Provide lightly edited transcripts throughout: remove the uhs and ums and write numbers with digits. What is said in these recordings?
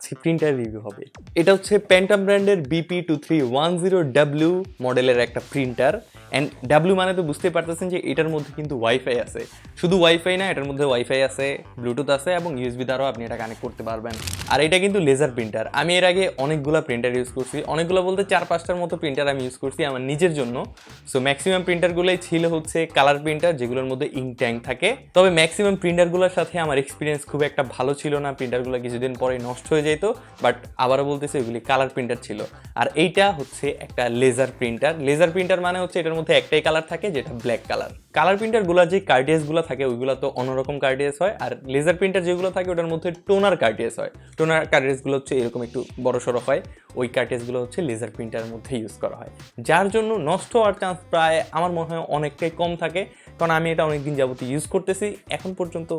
আজকে printer review হবে। এটা হচ্ছে প্যান্টাম ব্র্যান্ডের BP2310W মডেলের একটা প্রিন্টার। অ্যান্ড ডাব্লিউ মানে তো বুঝতেই পারতেছেন যে এটার মধ্যে কিন্তু ওয়াইফাই আছে। শুধু ওয়াইফাই না, এটার মধ্যে ওয়াইফাই আছে, ব্লুটুথ আছে এবং ইউএসবি দ্বারাও আপনি এটা কানেক্ট করতে পারবেন। আর এটা কিন্তু লেজার প্রিন্টার। আমি এর আগে অনেকগুলো প্রিন্টার ইউজ করছি, অনেকগুলো বলতে 4-5টার মতো প্রিন্টার আমি ইউজ করছি আমার নিজের জন্য। সো ম্যাক্সিমাম প্রিন্টারগুলোই ছিল হচ্ছে কালার প্রিন্টার, যেগুলোর মধ্যে ইঙ্ক ট্যাঙ্ক থাকে। তবে ম্যাক্সিমাম প্রিন্টারগুলোর সাথে আমার এক্সপিরিয়েন্স খুব একটা ভালো ছিল না, প্রিন্টারগুলো কিছুদিন পরে নষ্ট হয়ে যেত। বাট আবারও বলতেছে এগুলি কালার প্রিন্টার ছিল। আর এইটা হচ্ছে একটা লেজার প্রিন্টার। লেজার প্রিন্টার মানে হচ্ছে এটার মধ্যে একটাই কালার থাকে, যেটা ব্ল্যাক কালার। কালার প্রিন্টারগুলো যে কার্টিয়াসগুলো থাকে ওইগুলো তো অন্যরকম কার্টিয়াস হয়, আর লেজার প্রিন্টার যেগুলো থাকে ওটার মধ্যে টোনার কার্টিয়াস হয়। টোনার কার্টিয়াসগুলো হচ্ছে এরকম একটু বড় সড়ো হয়, ওই কার্টিয়াসগুলো হচ্ছে লেজার প্রিন্টারের মধ্যে ইউজ করা হয়, যার জন্য নষ্ট হওয়ার চান্স প্রায় আমার মনে হয় অনেকটাই কম থাকে। কারণ আমি এটা অনেকদিন যাবত ইউজ করতেছি, এখন পর্যন্ত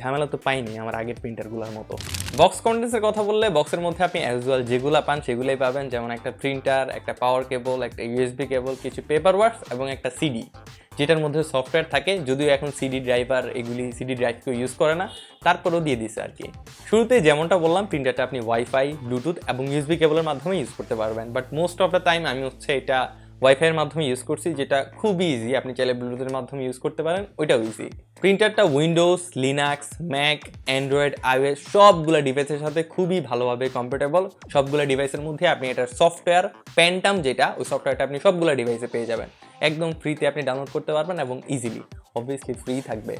ঝামেলা তো পাইনি আমার আগের প্রিন্টারগুলোর মতো। বক্স কন্টেন্টসের কথা বললে বক্সের মধ্যে আপনি অ্যাজ ওয়েল যেগুলো পান সেগুলোই পাবেন, যেমন একটা প্রিন্টার, একটা পাওয়ার কেবল, একটা ইউএসবি কেবল, কিছু পেপার ওয়ার্কস এবং একটা সিডি, যেটার মধ্যে সফটওয়্যার থাকে। যদিও এখন সিডি ড্রাইভার এগুলি সিডি ড্রাইভ কেউ ইউজ করে না, তারপরেও দিয়ে দিছে আর কি। শুরুতে যেমনটা বললাম, প্রিন্টারটা আপনি ওয়াইফাই, ব্লুটুথ এবং ইউএসবি কেবলের মাধ্যমে ইউজ করতে পারবেন। But most of the time আমি হচ্ছে এটা ওয়াইফাইয়ের মাধ্যমে ইউজ করছি, যেটা খুবই ইজি। আপনি চাইলে ব্লুটুথের মাধ্যমে ইউজ করতে পারেন, ওইটাও ইজি। প্রিন্টারটা Windows, Linux, Mac, Android, iOS সবগুলো ডিভাইসের সাথে খুবই ভালোভাবে কম্প্যাটেবল। সবগুলো ডিভাইসের মধ্যে আপনি এটার সফটওয়্যার প্যান্টাম, যেটা ওই সফটওয়্যারটা আপনি সবগুলো ডিভাইসে পেয়ে যাবেন। একদম ফ্রিতে আপনি ডাউনলোড করতে পারবেন এবং ইজিলি, অবভিয়াসলি ফ্রি থাকবে।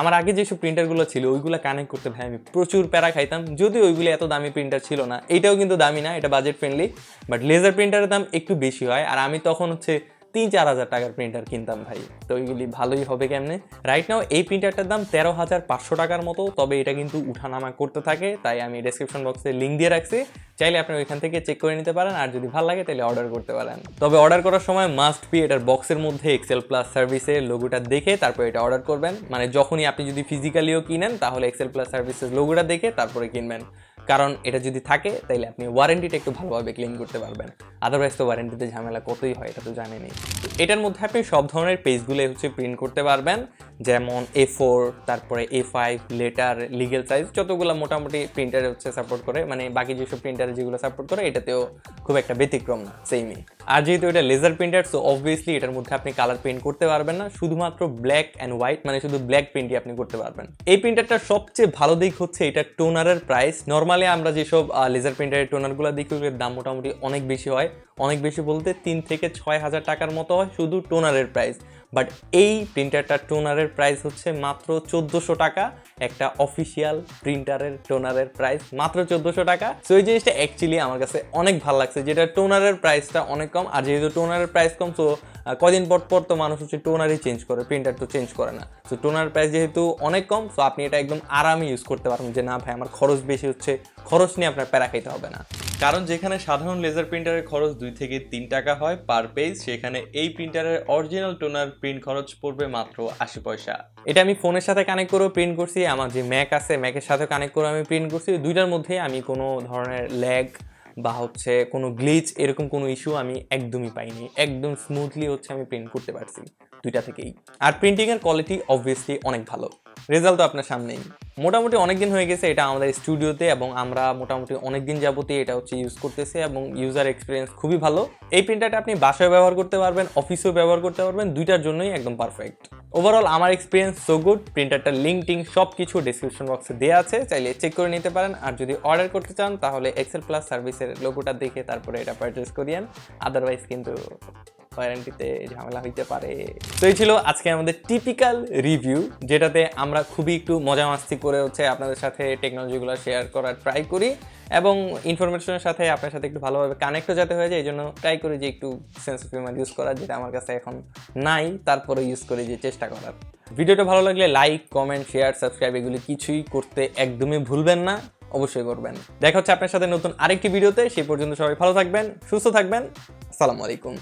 আমার আগে যেসব প্রিন্টারগুলো ছিল ওইগুলো কানেক্ট করতে ভাই আমি প্রচুর প্যারা খাইতাম, যদিও ওইগুলো এত দামি প্রিন্টার ছিল না। এইটাও কিন্তু দামি না, এটা বাজেট ফ্রেন্ডলি। বাট লেজার প্রিন্টারের দাম একটু বেশি হয়, আর আমি তখন হচ্ছে 3-4 হাজার টাকার প্রিন্টার কিনতাম ভাই, তো ওইগুলি ভালোই হবে কেমনে। রাইট নাও এই প্রিন্টারটার দাম 13,500 টাকার মতো, তবে এটা কিন্তু উঠানামা করতে থাকে, তাই আমি ডেসক্রিপশন বক্সে লিঙ্ক দিয়ে রাখছি, চাইলে আপনি ওইখান থেকে চেক করে নিতে পারেন, আর যদি ভালো লাগে তাহলে অর্ডার করতে পারেন। তবে অর্ডার করার সময় মাস্ট বি এটার বক্সের মধ্যে এক্সেল প্লাস সার্ভিসের লোগোটা দেখে তারপর এটা অর্ডার করবেন। মানে যখনই আপনি যদি ফিজিক্যালিও কিনেন তাহলে এক্সেল প্লাস সার্ভিসের লোগোটা দেখে তারপরে কিনবেন, কারণ এটা যদি থাকে তাহলে আপনি ওয়ারেন্টিটা একটু ভালোভাবে ক্লেম করতে পারবেন। আদারওয়াইজ তো ওয়ারেন্টিতে ঝামেলা কতই হয় এটা তো জানেনই। এটার মধ্যে আপনি সব ধরনের পেজগুলো হচ্ছে প্রিন্ট করতে পারবেন, যেমন A4, তারপরে A5, লেটার, লিগেল সাইজ, যতগুলো মোটামুটি প্রিন্টারে হচ্ছে সাপোর্ট করে। মানে বাকি যেসব প্রিন্টারে যেগুলো সাপোর্ট করে এটাতেও খুব একটা ব্যতিক্রম না, সেমই। আর যেহেতু এটা লেজার প্রিন্টার, সো অবভিয়াসলি এটার মধ্যে আপনি কালার প্রিন্ট করতে পারবেন না, শুধুমাত্র ব্ল্যাক অ্যান্ড হোয়াইট, মানে শুধু ব্ল্যাক প্রিন্টই আপনি করতে পারবেন। এই প্রিন্টারটার সবচেয়ে ভালো দিক হচ্ছে এটা টোনারের প্রাইস। নর্মালি আমরা যেসব লেজার প্রিন্টারের টোনারগুলো দেখি ওগুলোর দাম মোটামুটি অনেক বেশি হয়, অনেক বেশি বলতে 3 থেকে 6 হাজার টাকার মতো হয় শুধু টোনারের প্রাইস। বাট এই প্রিন্টারটার টোনারের প্রাইস হচ্ছে মাত্র 1400 টাকা। একটা অফিসিয়াল প্রিন্টারের টোনারের প্রাইস মাত্র 1400 টাকা। সো এই জিনিসটা অ্যাকচুয়ালি আমার কাছে অনেক ভালো লাগছে, যেটা টোনারের প্রাইসটা অনেক কম। আর যেহেতু টোনারের প্রাইস কম, সো কদিন পর তো মানুষ হচ্ছে টোনারই চেঞ্জ করে, প্রিন্টার তো চেঞ্জ করে না। সো টোনার প্রাইস যেহেতু অনেক কম, সো আপনি এটা একদম আরামে ইউজ করতে পারবেন, যে না ভাই আমার খরচ বেশি হচ্ছে, খরচ নিয়ে আপনার প্যারা খাইতে হবে না। কারণ যেখানে সাধারণ লেজার প্রিন্টারের খরচ 2 থেকে 3 টাকা হয় পার পেজ, সেখানে এই প্রিন্টারের অরিজিনাল টোনার প্রিন্ট খরচ পড়বে মাত্র 80 পয়সা। এটা আমি ফোনের সাথে কানেক্ট করেও প্রিন্ট করছি, আমার যে ম্যাক আছে ম্যাকের সাথে কানেক্ট করে আমি প্রিন্ট করছি। দুইটার মধ্যে আমি কোনো ধরনের ল্যাগ বা হচ্ছে কোনো গ্লিচ এরকম কোনো ইস্যু আমি একদমই পাইনি, একদম স্মুথলি হচ্ছে আমি প্রিন্ট করতে পারছি দুইটা থেকেই। আর প্রিন্টিংয়ের কোয়ালিটি অবভিয়াসলি অনেক ভালো, রেজাল্ট তো আপনার সামনেই। মোটামুটি অনেকদিন হয়ে গেছে এটা আমাদের স্টুডিওতে, এবং আমরা মোটামুটি অনেকদিন যাবতীয় এটা হচ্ছে ইউজ করতেছি, এবং ইউজার এক্সপিরিয়েন্স খুবই ভালো। এই প্রিন্টারটা আপনি বাসায় ব্যবহার করতে পারবেন, অফিসেও ব্যবহার করতে পারবেন, দুইটার জন্যই একদম পারফেক্ট। ওভারঅল আমার এক্সপিরিয়েন্স সো গুড। প্রিন্টারটার লিঙ্ক টিঙ্ক সব কিছু ডেসক্রিপশন বক্সে দেওয়া আছে, চাইলে চেক করে নিতে পারেন। আর যদি অর্ডার করতে চান তাহলে এক্সেল প্লাস সার্ভিসের লোগোটা দেখে তারপরে এটা পারচেস করিয়েন, আদারওয়াইজ কিন্তু ওয়ারেন্টিতে ঝামেলা হইতে পারে। তো এই ছিল আজকে আমাদের টিপিক্যাল রিভিউ, যেটাতে আমরা খুবই একটু মজা মাস্তি করে হচ্ছে আপনাদের সাথে টেকনোলজিগুলো শেয়ার করার ট্রাই করি, এবং ইনফরমেশনের সাথে আপনার সাথে একটু ভালোভাবে কানেক্টও যাতে হয়ে যায়, এই জন্য ট্রাই করি যে একটু সেন্স অফ হিউমার ইউজ করার, যেটা আমার কাছে এখন নাই, তারপরে ইউজ করি যে চেষ্টা করার। ভিডিওটা ভালো লাগলে লাইক, কমেন্ট, শেয়ার, সাবস্ক্রাইব এগুলি কিছুই করতে একদমই ভুলবেন না, অবশ্যই করবেন। দেখা হচ্ছে আপনার সাথে নতুন আরেকটি ভিডিওতে, সেই পর্যন্ত সবাই ভালো থাকবেন, সুস্থ থাকবেন। আসসালামু আলাইকুম।